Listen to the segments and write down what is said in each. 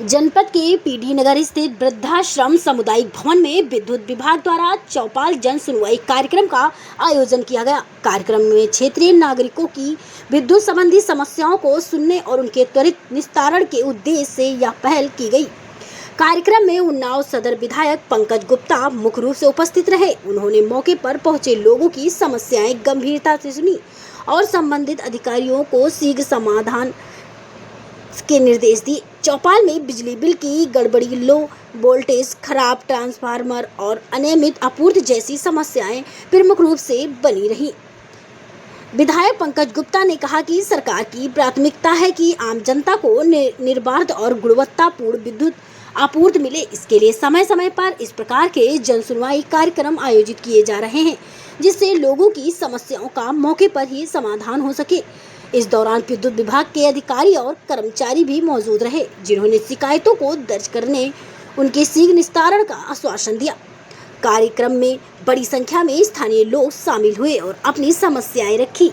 जनपद के पीडी नगर स्थित वृद्धाश्रम सामुदायिक भवन में विद्युत विभाग द्वारा चौपाल जन सुनवाई कार्यक्रम का आयोजन किया गया। कार्यक्रम में क्षेत्रीय नागरिकों की विद्युत संबंधी समस्याओं को सुनने और उनके त्वरित निस्तारण के उद्देश्य से यह पहल की गई। कार्यक्रम में उन्नाव सदर विधायक पंकज गुप्ता मुख्य रूप से उपस्थित रहे। उन्होंने मौके पर पहुंचे लोगों की समस्याएं गंभीरता से सुनी और संबंधित अधिकारियों को शीघ्र समाधान के निर्देश दिए। चौपाल में बिजली बिल की गड़बड़ी, लो वोल्टेज, खराब ट्रांसफार्मर और अनियमित आपूर्ति जैसी समस्याएं प्रमुख रूप से बनी रही। विधायक पंकज गुप्ता ने कहा कि सरकार की प्राथमिकता है कि आम जनता को निर्बाध और गुणवत्तापूर्ण विद्युत आपूर्ति मिले। इसके लिए समय समय पर इस प्रकार के जन सुनवाई कार्यक्रम आयोजित किए जा रहे हैं, जिससे लोगों की समस्याओं का मौके पर ही समाधान हो सके। इस दौरान विद्युत विभाग के अधिकारी और कर्मचारी भी मौजूद रहे, जिन्होंने शिकायतों को दर्ज करने उनके शीघ्र निस्तारण का आश्वासन दिया। कार्यक्रम में बड़ी संख्या में स्थानीय लोग शामिल हुए और अपनी समस्याएं रखी।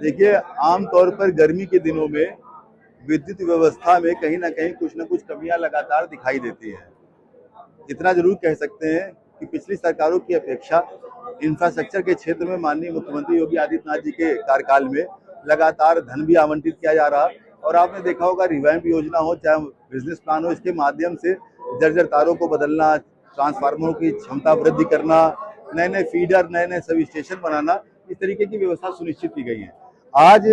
देखिए, आमतौर पर गर्मी के दिनों में विद्युत व्यवस्था में कहीं ना कहीं कुछ न कुछ कमियां लगातार दिखाई देती हैं। इतना जरूर कह सकते हैं कि पिछली सरकारों की अपेक्षा इंफ्रास्ट्रक्चर के क्षेत्र में माननीय मुख्यमंत्री योगी आदित्यनाथ जी के कार्यकाल में लगातार धन भी आवंटित किया जा रहा। और आपने देखा होगा, रिवैम्प योजना हो चाहे बिजनेस प्लान हो, इसके माध्यम से जर्जर तारों को बदलना, ट्रांसफार्मरों की क्षमता वृद्धि करना, नए नए फीडर, नए नए सब स्टेशन बनाना, इस तरीके की व्यवस्था सुनिश्चित की गई है। आज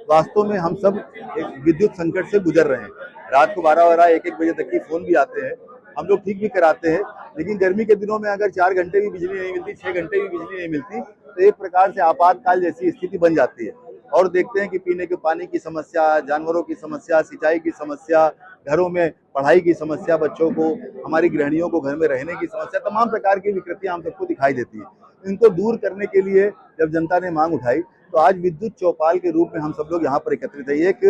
वास्तव में हम सब एक विद्युत संकट से गुजर रहे हैं। रात को 12 1 बजे तक की फोन भी आते हैं, हम लोग ठीक भी कराते हैं, लेकिन गर्मी के दिनों में अगर 4 घंटे भी बिजली नहीं मिलती, 6 घंटे भी बिजली नहीं मिलती, तो एक प्रकार से आपातकाल जैसी स्थिति बन जाती है। और देखते हैं कि पीने के पानी की समस्या, जानवरों की समस्या, सिंचाई की समस्या, घरों में पढ़ाई की समस्या, बच्चों को, हमारी गृहिणियों को घर में रहने की समस्या, तमाम प्रकार की विकृतियां हम सबको दिखाई देती है। इनको दूर करने के लिए जब जनता ने मांग उठाई, तो आज विद्युत चौपाल के रूप में हम सब लोग यहाँ पर एकत्रित है। एक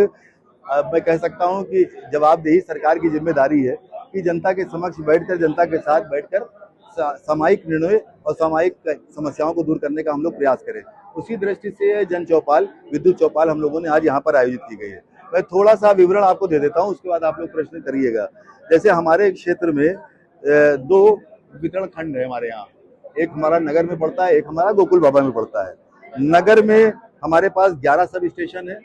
मैं कह सकता हूँ कि जवाबदेही सरकार की जिम्मेदारी है कि जनता के समक्ष बैठकर, जनता के साथ बैठकर सामयिक निर्णय और सामयिक समस्याओं को दूर करने का हम लोग प्रयास करें। उसी दृष्टि से जन चौपाल, विद्युत चौपाल हम लोगों ने आज यहाँ पर आयोजित की गई है। मैं थोड़ा सा विवरण आपको दे देता हूँ, उसके बाद आप लोग प्रश्न करिएगा। जैसे हमारे क्षेत्र में 2 वितरण खंड है हमारे यहाँ। एक हमारा नगर में पड़ता है, एक हमारा गोकुल बाबा में पड़ता है। नगर में हमारे पास 11 सब स्टेशन है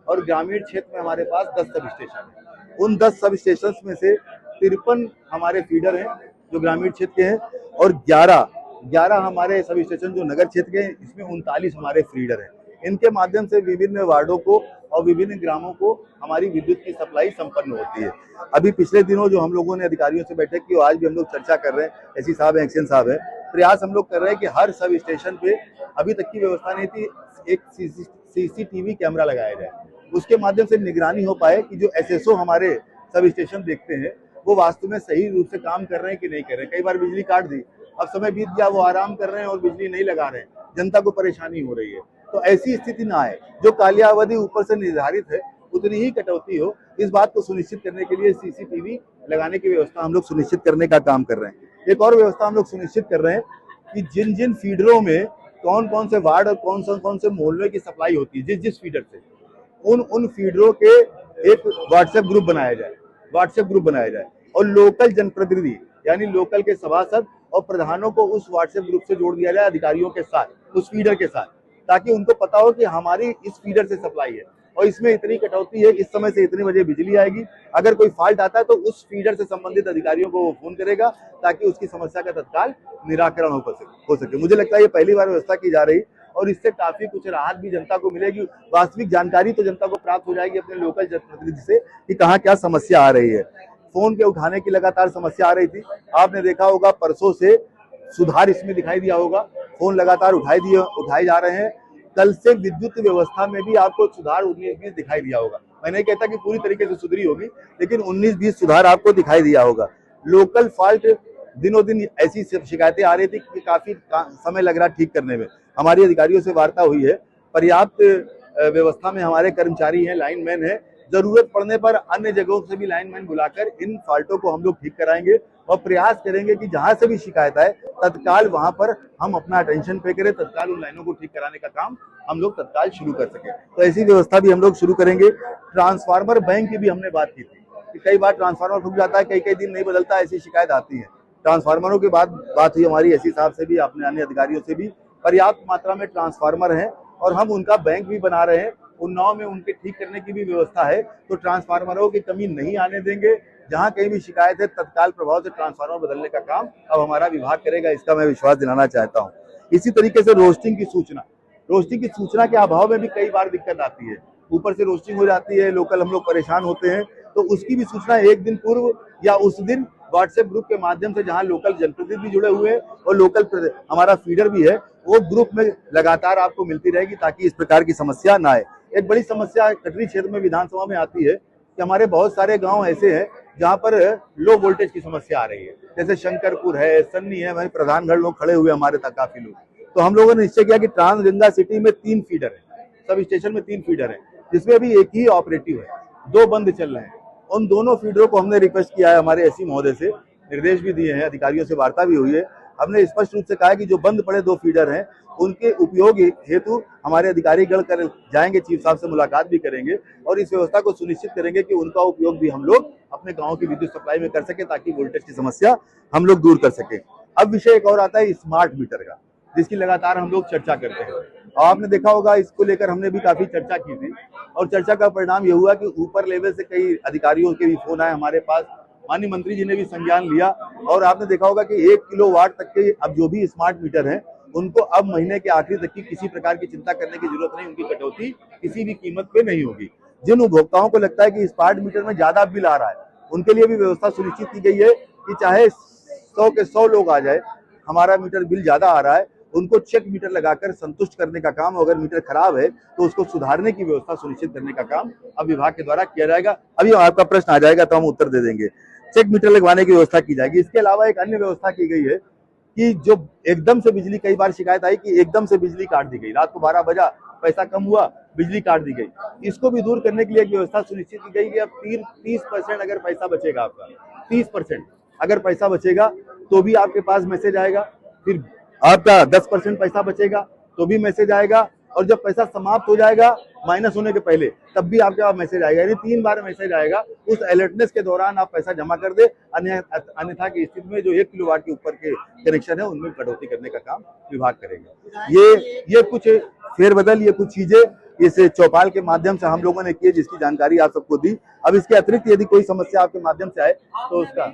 और ग्रामीण क्षेत्र में हमारे पास 10 सब स्टेशन है। उन 10 सब स्टेशन में से 53 हमारे फीडर हैं जो ग्रामीण क्षेत्र के हैं, और 11 हमारे सब स्टेशन जो नगर क्षेत्र के हैं, इसमें 39 हमारे फीडर हैं। इनके माध्यम से विभिन्न वार्डों को और विभिन्न ग्रामों को हमारी विद्युत की सप्लाई संपन्न होती है। अभी पिछले दिनों जो हम लोगों ने अधिकारियों से बैठक की, आज भी हम लोग चर्चा कर रहे हैं, एससी साहब हैं, एक्शन साहब हैं, प्रयास हम लोग कर रहे हैं कि हर सब स्टेशन पे, अभी तक की व्यवस्था नहीं थी, एक सीसीटीवी कैमरा लगाया जाए, उसके माध्यम से निगरानी हो पाए कि जो एसएसओ हमारे सब स्टेशन देखते हैं वो वास्तव में सही रूप से काम कर रहे हैं कि नहीं कर रहे हैं। कई बार बिजली काट दी, अब समय बीत गया, वो आराम कर रहे हैं और बिजली नहीं लगा रहे हैं, जनता को परेशानी हो रही है। तो ऐसी स्थिति ना आए, जो काल्यावधि ऊपर से निर्धारित है उतनी ही कटौती हो, इस बात को सुनिश्चित करने के लिए सीसीटीवी लगाने की व्यवस्था हम लोग सुनिश्चित करने का काम कर रहे हैं। एक और व्यवस्था हम लोग सुनिश्चित कर रहे हैं कि जिन जिन फीडरों में कौन कौन से वार्ड और कौन से मोहल्ले की सप्लाई होती है, जिस फीडर से, उन फीडरों के एक व्हाट्सएप ग्रुप बनाया जाए और लोकल जनप्रतिनिधि यानी लोकल के सभासद और प्रधानों को उस व्हाट्सएप ग्रुप से जोड़ दिया जाए अधिकारियों के साथ, उस फीडर के साथ, ताकि उनको पता हो कि हमारी इस फीडर से सप्लाई है और इसमें इतनी कटौती है, इस समय से इतने बजे बिजली आएगी। अगर कोई फॉल्ट आता है तो उस फीडर से संबंधित अधिकारियों को वो फोन करेगा ताकि उसकी समस्या का तत्काल निराकरण हो सके। मुझे लगता है ये पहली बार व्यवस्था की जा रही और इससे काफी कुछ राहत भी जनता को मिलेगी। वास्तविक जानकारी तो जनता को प्राप्त हो जाएगी अपने लोकल जनप्रतिनिधि से कि कहाँ क्या समस्या आ रही है। फोन के उठाने की लगातार समस्या आ रही थी, आपने देखा होगा परसों से सुधार इसमें दिखाई दिया होगा, फोन लगातार उठाए जा रहे हैं। कल से विद्युत व्यवस्था में भी आपको सुधार 19-20 दिखाई दिया होगा। मैं नहीं कहता कि पूरी तरीके से सुधरी होगी, लेकिन 19-20 सुधार आपको दिखाई दिया होगा। लोकल फॉल्ट दिनों दिन ऐसी शिकायतें आ रही थी कि काफी समय लग रहा ठीक करने में। हमारी अधिकारियों से वार्ता हुई है, पर्याप्त व्यवस्था में हमारे कर्मचारी हैं, लाइनमैन हैं, जरूरत पड़ने पर अन्य जगहों से भी लाइनमैन बुलाकर इन फॉल्टों को हम लोग ठीक कराएंगे और प्रयास करेंगे कि जहां से भी शिकायत आए तत्काल वहां पर हम अपना अटेंशन पे करें, तत्काल उन लाइनों को ठीक कराने का काम हम लोग तत्काल शुरू कर सकें। तो ऐसी व्यवस्था भी हम लोग शुरू करेंगे। ट्रांसफार्मर बैंक की भी हमने बात की थी कि कई बार ट्रांसफार्मर फूक जाता है, कई कई दिन नहीं बदलता, ऐसी शिकायत आती है। ट्रांसफार्मरों के बाद बात हुई हमारी एससी साहब से भी, अपने अन्य अधिकारियों से भी। पर्याप्त मात्रा में ट्रांसफार्मर है और हम उनका बैंक भी बना रहे हैं। उन्नाव में उनके ठीक करने की भी व्यवस्था है, तो ट्रांसफार्मरों की कमी नहीं आने देंगे। जहां कहीं भी शिकायत है तत्काल प्रभाव से ट्रांसफार्मर बदलने का काम अब हमारा विभाग करेगा, इसका मैं विश्वास दिलाना चाहता हूं। इसी तरीके से रोस्टिंग की सूचना के अभाव में भी कई बार दिक्कत आती है। ऊपर से रोस्टिंग हो जाती है, लोकल हम लोग परेशान होते हैं, तो उसकी भी सूचना एक दिन पूर्व या उस दिन व्हाट्सएप ग्रुप के माध्यम से, जहां लोकल जनप्रतिनिधि भी जुड़े हुए हैं और लोकल हमारा फीडर भी है, वो ग्रुप में लगातार आपको मिलती रहेगी ताकि इस प्रकार की समस्या ना आए। एक बड़ी समस्या कटरी क्षेत्र में विधानसभा में आती है कि हमारे बहुत सारे गांव ऐसे हैं जहां पर लो वोल्टेज की समस्या आ रही है, जैसे शंकरपुर है, सन्नी है, वहीं प्रधानगढ़ लोग खड़े हुए हमारे तक काफी लोग। तो हम लोगों ने निश्चय किया कि ट्रांसगंगा सिटी में 3 फीडर है, सब स्टेशन में 3 फीडर है, जिसमें अभी एक ही ऑपरेटिव है, 2 बंद चल रहे हैं। उन दोनों फीडरों को हमने रिक्वेस्ट किया है, हमारे एससी महोदय से निर्देश भी दिए हैं, अधिकारियों से वार्ता भी हुई है। हमने स्पष्ट रूप से कहा है कि जो बंद पड़े 2 फीडर हैं उनके उपयोग हेतु हमारे अधिकारी गण कर जाएंगे, चीफ साहब से मुलाकात भी करेंगे और इस व्यवस्था को सुनिश्चित करेंगे कि उनका उपयोग भी हम लोग अपने गांव की विद्युत सप्लाई में कर सके, ताकि वोल्टेज की समस्या हम लोग दूर कर सके। अब विषय एक और आता है स्मार्ट मीटर का, जिसकी लगातार हम लोग चर्चा करते हैं। और आपने देखा होगा, इसको लेकर हमने भी काफी चर्चा की थी और चर्चा का परिणाम यह हुआ कि ऊपर लेवल से कई अधिकारियों के भी फोन आए हमारे पास, माननीय मंत्री जी ने भी संज्ञान लिया और आपने देखा होगा कि 1 किलोवाट तक के अब जो भी स्मार्ट मीटर हैं उनको अब महीने के आखिरी तक की किसी प्रकार की चिंता करने की जरूरत नहीं, उनकी कटौती किसी भी कीमत पे नहीं होगी। जिन उपभोक्ताओं को लगता है कि स्मार्ट मीटर में ज्यादा बिल आ रहा है, उनके लिए भी व्यवस्था सुनिश्चित की गई है कि चाहे 100 के 100 लोग आ जाए, हमारा मीटर बिल ज्यादा आ रहा है, उनको चेक मीटर लगाकर संतुष्ट करने का काम, अगर मीटर खराब है तो उसको सुधारने की व्यवस्था सुनिश्चित करने का काम अब विभाग के द्वारा किया जाएगा। अभी आपका प्रश्न आ जाएगा तो हम उत्तर दे देंगे। चेक मीटर लगवाने की व्यवस्था की जाएगी। इसके अलावा एक अन्य व्यवस्था की गई है कि जो एकदम से बिजली, कई बार शिकायत आई कि एकदम से बिजली काट दी गई, रात को 12 बजा, पैसा कम हुआ, बिजली काट दी गई। इसको भी दूर करने के लिए एक व्यवस्था सुनिश्चित की गई कि अब 30% अगर पैसा बचेगा आपका, 30% अगर पैसा बचेगा तो भी आपके पास मैसेज आएगा, फिर आपका 10% पैसा बचेगा तो भी मैसेज आएगा, और जब पैसा समाप्त हो जाएगा माइनस होने के पहले तब भी आपके पास मैसेज आएगा, यानी 3 बार मैसेज आएगा। उस अलर्टनेस के दौरान आप पैसा जमा कर दे, अन्यथा की स्थिति में जो 1 किलोवाट के ऊपर के कनेक्शन है उनमें कटौती करने का काम विभाग करेगा। ये कुछ फेरबदल, ये कुछ चीजें इस चौपाल के माध्यम से हम लोगों ने की, जिसकी जानकारी आप सबको दी। अब इसके अतिरिक्त यदि कोई समस्या आपके माध्यम से आए तो उसका